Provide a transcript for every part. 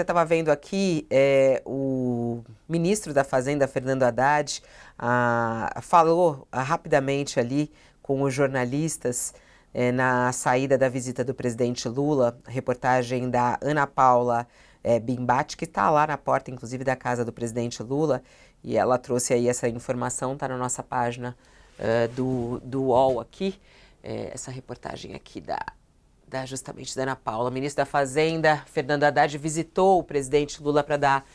Você estava vendo aqui, o ministro da Fazenda, Fernando Haddad, falou rapidamente ali com os jornalistas na saída da visita do presidente Lula, reportagem da Ana Paula Bimbati, que está lá na porta, inclusive, da casa do presidente Lula, e ela trouxe aí essa informação, está na nossa página do UOL aqui, essa reportagem aqui justamente da Ana Paula. O ministro da Fazenda, Fernando Haddad, visitou o presidente Lula para dar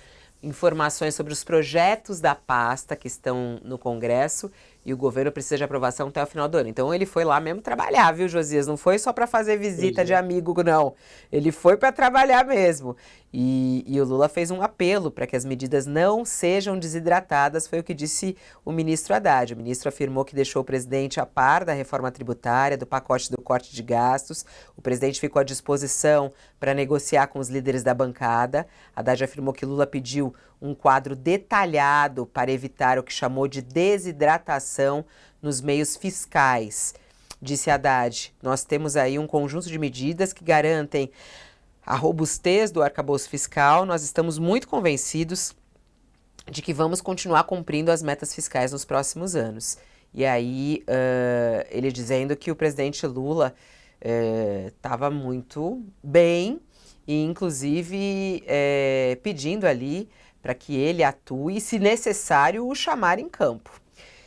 informações sobre os projetos da pasta que estão no Congresso e o governo precisa de aprovação até o final do ano. Então ele foi lá mesmo trabalhar, viu, Josias? Não foi só para fazer visita de amigo, não. Ele foi para trabalhar mesmo. E o Lula fez um apelo para que as medidas não sejam desidratadas, foi o que disse o ministro Haddad. O ministro afirmou que deixou o presidente a par da reforma tributária, do pacote do corte de gastos. O presidente ficou à disposição para negociar com os líderes da bancada. Haddad afirmou que Lula pediu um quadro detalhado para evitar o que chamou de desidratação nos meios fiscais. Disse Haddad, nós temos aí um conjunto de medidas que garantem a robustez do arcabouço fiscal. Nós estamos muito convencidos de que vamos continuar cumprindo as metas fiscais nos próximos anos. E aí, ele dizendo que o presidente Lula estava muito bem e, inclusive, pedindo ali para que ele atue e, se necessário, o chamar em campo.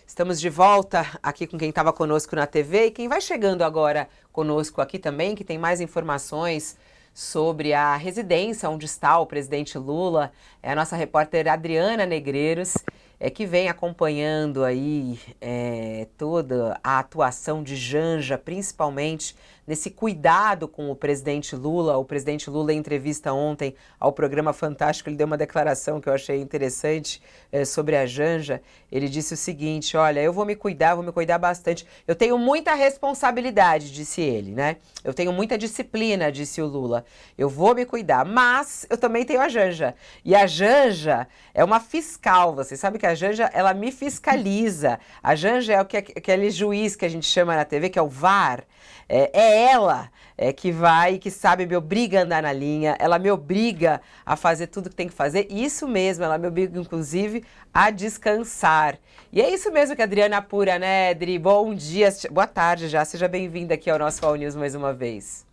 Estamos de volta aqui com quem estava conosco na TV e quem vai chegando agora conosco aqui também, que tem mais informações sobre a residência onde está o presidente Lula, é a nossa repórter Adriana Negreiros, que vem acompanhando aí toda a atuação de Janja, principalmente nesse cuidado com o presidente Lula. O presidente Lula, em entrevista ontem ao programa Fantástico, ele deu uma declaração que eu achei interessante sobre a Janja. Ele disse o seguinte, olha, eu vou me cuidar bastante. Eu tenho muita responsabilidade, disse ele, né? Eu tenho muita disciplina, disse o Lula. Eu vou me cuidar, mas eu também tenho a Janja. E a Janja é uma fiscal, você sabe que a Janja, ela me fiscaliza. A Janja é aquele juiz que a gente chama na TV, que é o VAR. Ela que sabe, me obriga a andar na linha, ela me obriga a fazer tudo que tem que fazer. Isso mesmo, ela me obriga, inclusive, a descansar. E é isso mesmo que a Adriana apura, né, Adri? Bom dia, boa tarde já, seja bem-vinda aqui ao nosso All News mais uma vez.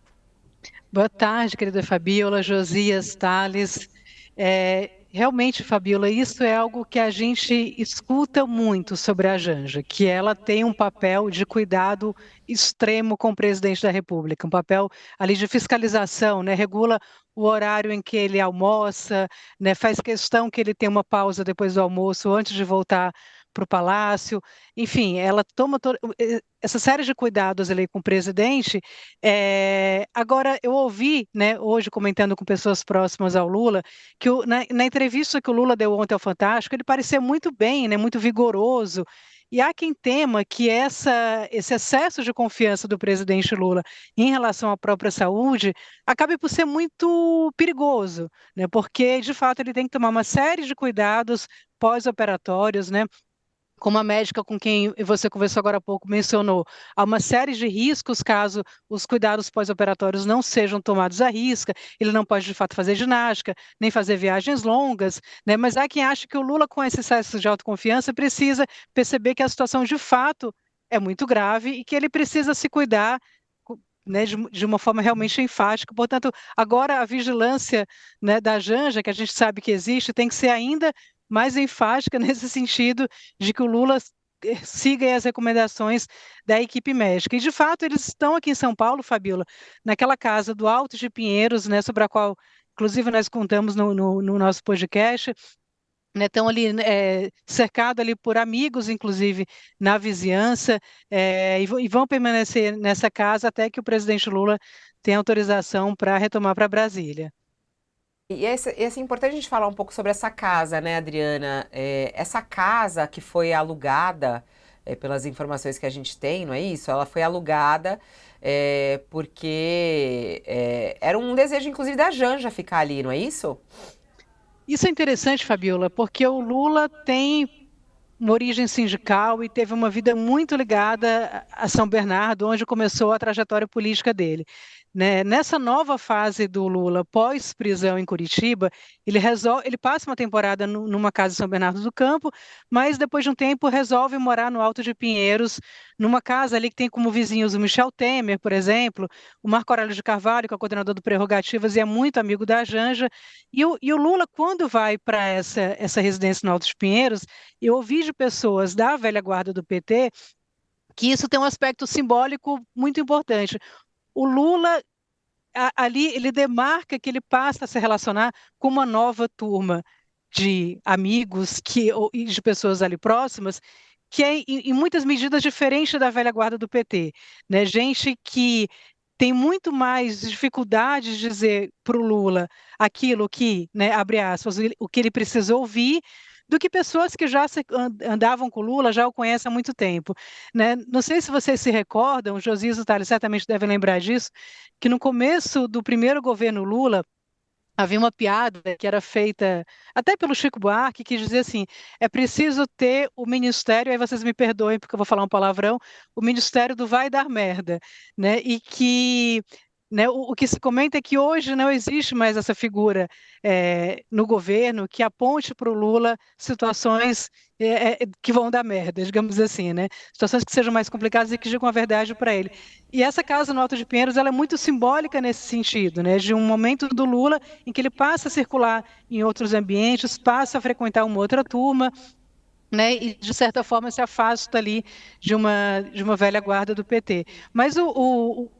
Boa tarde, querida Fabiola, Josias, Thales. Realmente, Fabiola, isso é algo que a gente escuta muito sobre a Janja, que ela tem um papel de cuidado extremo com o presidente da República, um papel ali de fiscalização, né? Regula o horário em que ele almoça, né? Faz questão que ele tenha uma pausa depois do almoço, antes de voltar para o Palácio. Enfim, ela toma essa série de cuidados ali com o presidente. Agora, eu ouvi, né, hoje, comentando com pessoas próximas ao Lula, que na entrevista que o Lula deu ontem ao Fantástico, ele parecia muito bem, né, muito vigoroso. E há quem tema que esse excesso de confiança do presidente Lula em relação à própria saúde acabe por ser muito perigoso, né, porque, de fato, ele tem que tomar uma série de cuidados pós-operatórios, né? Como a médica com quem você conversou agora há pouco mencionou, há uma série de riscos caso os cuidados pós-operatórios não sejam tomados à risca. Ele não pode, de fato, fazer ginástica, nem fazer viagens longas, né? Mas há quem acha que o Lula, com esse excesso de autoconfiança, precisa perceber que a situação, de fato, é muito grave e que ele precisa se cuidar, né, de uma forma realmente enfática. Portanto, agora a vigilância, né, da Janja, que a gente sabe que existe, tem que ser ainda mais enfática nesse sentido de que o Lula siga as recomendações da equipe médica. E, de fato, eles estão aqui em São Paulo, Fabiola, naquela casa do Alto de Pinheiros, né, sobre a qual, inclusive, nós contamos no nosso podcast, né, estão ali cercados ali por amigos, inclusive, na vizinhança, e vão permanecer nessa casa até que o presidente Lula tenha autorização para retomar para Brasília. E é importante a gente falar um pouco sobre essa casa, né, Adriana? Essa casa que foi alugada, pelas informações que a gente tem, não é isso? Ela foi alugada porque era um desejo, inclusive, da Janja ficar ali, não é isso? Isso é interessante, Fabiola, porque o Lula tem uma origem sindical e teve uma vida muito ligada a São Bernardo, onde começou a trajetória política dele. né, nessa nova fase do Lula, pós-prisão em Curitiba, ele passa uma temporada numa casa em São Bernardo do Campo, mas depois de um tempo resolve morar no Alto de Pinheiros, numa casa ali que tem como vizinhos o Michel Temer, por exemplo, o Marco Aurélio de Carvalho, que é o coordenador do Prerrogativas e é muito amigo da Janja. E o Lula, quando vai para essa residência no Alto de Pinheiros, eu ouvi de pessoas da velha guarda do PT que isso tem um aspecto simbólico muito importante. O Lula ali ele demarca que ele passa a se relacionar com uma nova turma de amigos e de pessoas ali próximas, que é em muitas medidas diferente da velha guarda do PT, né? Gente que tem muito mais dificuldade de dizer para o Lula aquilo que, né, abre aspas, o que ele precisa ouvir, do que pessoas que já andavam com o Lula, já o conhecem há muito tempo, né? Não sei se vocês se recordam, o Josias e o Thales certamente devem lembrar disso, que no começo do primeiro governo Lula, havia uma piada que era feita até pelo Chico Buarque, que dizia assim: é preciso ter o ministério, aí vocês me perdoem porque eu vou falar um palavrão, o ministério do vai dar merda, né? E que, né, o que se comenta é que hoje não existe mais essa figura no governo que aponte para o Lula situações que vão dar merda, digamos assim, né? Situações que sejam mais complicadas e que digam a verdade para ele. E essa casa no Alto de Pinheiros, ela é muito simbólica nesse sentido, né? De um momento do Lula em que ele passa a circular em outros ambientes, passa a frequentar uma outra turma, né, e de certa forma se afasta ali de uma velha guarda do PT. Mas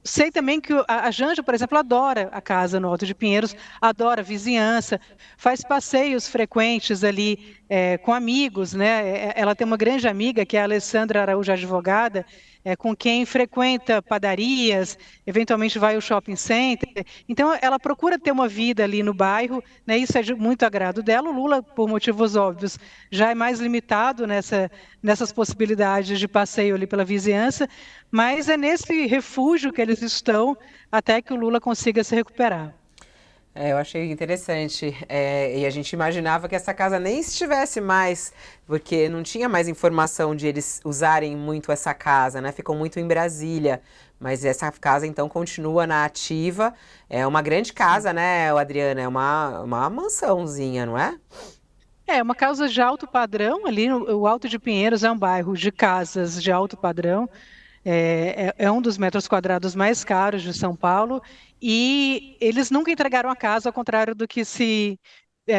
sei também que a Janja, por exemplo, adora a casa no Alto de Pinheiros, adora a vizinhança, faz passeios frequentes ali com amigos, né? Ela tem uma grande amiga que é a Alessandra Araújo, advogada, com quem frequenta padarias, eventualmente vai ao shopping center. Então, ela procura ter uma vida ali no bairro, né? Isso é de muito agrado dela. O Lula, por motivos óbvios, já é mais limitado nessas possibilidades de passeio ali pela vizinhança, mas é nesse refúgio que eles estão até que o Lula consiga se recuperar. Eu achei interessante. E a gente imaginava que essa casa nem estivesse mais, porque não tinha mais informação de eles usarem muito essa casa, né? Ficou muito em Brasília. Mas essa casa, então, continua na ativa. É uma grande casa, né, Adriana? É uma mansãozinha, não é? É uma casa de alto padrão ali, o Alto de Pinheiros é um bairro de casas de alto padrão, é um dos metros quadrados mais caros de São Paulo, e eles nunca entregaram a casa, ao contrário do que se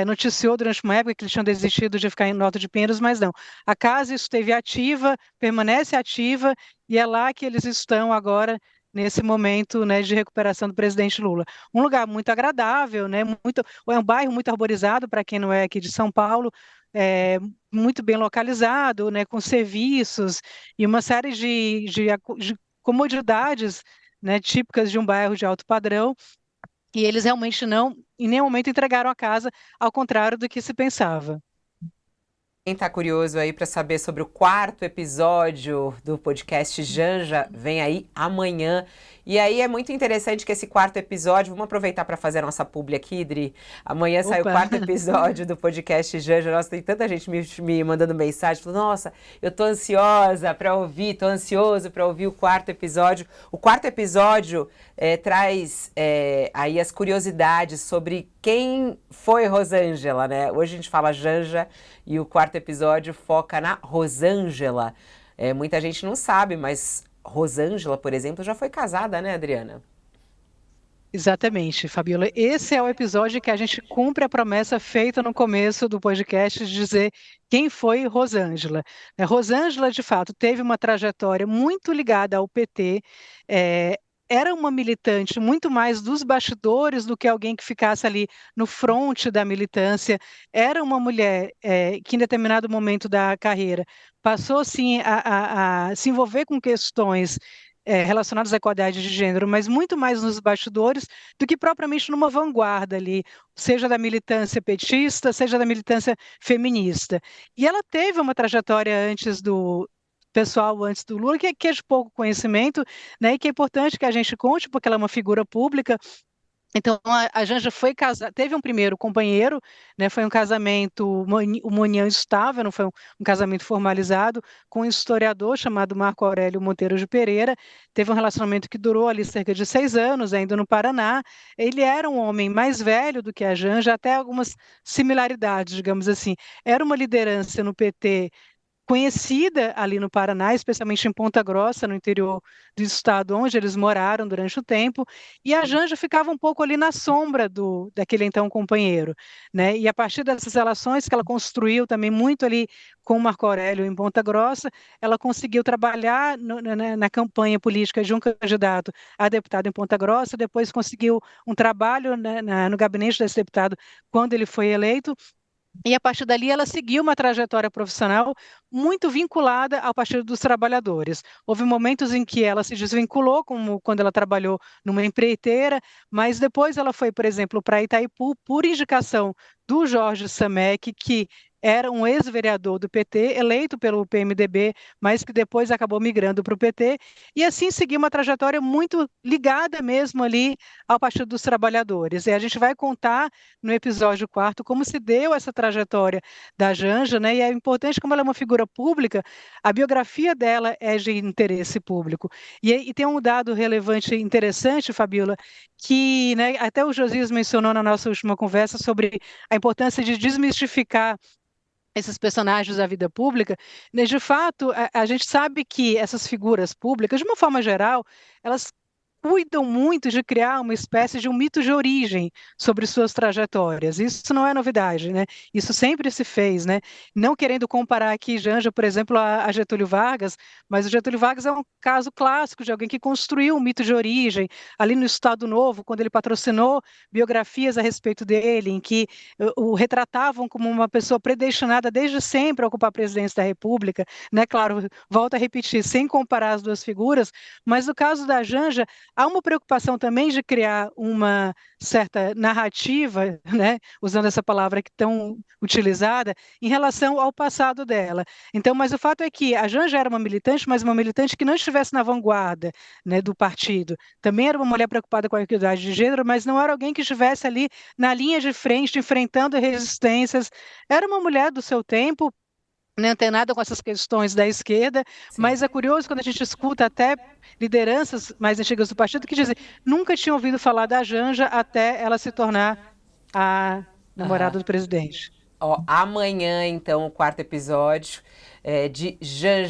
noticiou durante uma época que eles tinham desistido de ficar em Alto de Pinheiros, mas não. A casa esteve ativa, permanece ativa, e é lá que eles estão agora, nesse momento, né, de recuperação do presidente Lula. Um lugar muito agradável, né, é um bairro muito arborizado, para quem não é aqui de São Paulo, é, muito bem localizado, né, com serviços e uma série de comodidades, né, típicas de um bairro de alto padrão, e eles realmente não, em nenhum momento, entregaram a casa, ao contrário do que se pensava. Quem tá curioso aí para saber sobre o quarto episódio do podcast Janja, vem aí amanhã. E aí é muito interessante que esse quarto episódio, vamos aproveitar para fazer a nossa publi aqui, Dri. Amanhã sai o Opa! quarto episódio do podcast Janja. Nossa, tem tanta gente me mandando mensagem, falando, nossa, eu tô ansiosa para ouvir, tô ansioso para ouvir o quarto episódio. O quarto episódio traz aí as curiosidades sobre quem foi Rosângela, né? Hoje a gente fala Janja e o quarto episódio foca na Rosângela. Muita gente não sabe, mas Rosângela, por exemplo, já foi casada, né, Adriana? Exatamente, Fabiola. Esse é o episódio que a gente cumpre a promessa feita no começo do podcast de dizer quem foi Rosângela. Rosângela, de fato, teve uma trajetória muito ligada ao PT. Era uma militante muito mais dos bastidores do que alguém que ficasse ali no fronte da militância. Era uma mulher que, em determinado momento da carreira, passou sim a se envolver com questões relacionadas à igualdade de gênero, mas muito mais nos bastidores do que propriamente numa vanguarda ali, seja da militância petista, seja da militância feminista. E ela teve uma trajetória antes do pessoal antes do Lula, que é de pouco conhecimento, né, e que é importante que a gente conte, porque ela é uma figura pública, Então, a Janja foi casada, teve um primeiro companheiro, né, foi um casamento união estável, não foi um casamento formalizado, com um historiador chamado Marco Aurélio Monteiro de Pereira. Teve um relacionamento que durou ali cerca de 6 anos, ainda no Paraná. Ele era um homem mais velho do que a Janja, até algumas similaridades, digamos assim. Era uma liderança no PT conhecida ali no Paraná, especialmente em Ponta Grossa, no interior do estado onde eles moraram durante o tempo, e a Janja ficava um pouco ali na sombra daquele então companheiro, né? E a partir dessas relações que ela construiu também muito ali com o Marco Aurélio em Ponta Grossa, ela conseguiu trabalhar na campanha política de um candidato a deputado em Ponta Grossa, depois conseguiu um trabalho, né, no gabinete desse deputado quando ele foi eleito, e a partir dali ela seguiu uma trajetória profissional muito vinculada ao Partido dos Trabalhadores. Houve momentos em que ela se desvinculou, como quando ela trabalhou numa empreiteira, mas depois ela foi, por exemplo, para Itaipu por indicação do Jorge Samek, que era um ex-vereador do PT, eleito pelo PMDB, mas que depois acabou migrando para o PT, e assim seguiu uma trajetória muito ligada mesmo ali ao Partido dos Trabalhadores. E a gente vai contar no episódio quarto como se deu essa trajetória da Janja, né? E é importante, como ela é uma figura pública, a biografia dela é de interesse público. E tem um dado relevante e interessante, Fabiola, que, né, até o Josias mencionou na nossa última conversa sobre a importância de desmistificar esses personagens da vida pública, né, de fato, a gente sabe que essas figuras públicas, de uma forma geral, elas cuidam muito de criar uma espécie de um mito de origem sobre suas trajetórias. Isso não é novidade, né? Isso sempre se fez, né? Não querendo comparar aqui Janja, por exemplo, a Getúlio Vargas, mas o Getúlio Vargas é um caso clássico de alguém que construiu um mito de origem ali no Estado Novo, quando ele patrocinou biografias a respeito dele, em que o retratavam como uma pessoa predestinada desde sempre a ocupar a presidência da República, né? Claro, volto a repetir, sem comparar as duas figuras, mas no caso da Janja, há uma preocupação também de criar uma certa narrativa, né, usando essa palavra que tão utilizada, em relação ao passado dela. Então, mas o fato é que a Janja era uma militante, mas uma militante que não estivesse na vanguarda, né, do partido. Também era uma mulher preocupada com a equidade de gênero, mas não era alguém que estivesse ali na linha de frente, enfrentando resistências. Era uma mulher do seu tempo, não tem nada com essas questões da esquerda, Sim. mas é curioso quando a gente escuta até lideranças mais antigas do partido que dizem nunca tinham ouvido falar da Janja até ela se tornar a Aham. namorada do presidente. Ó, amanhã, então, o quarto episódio de Janja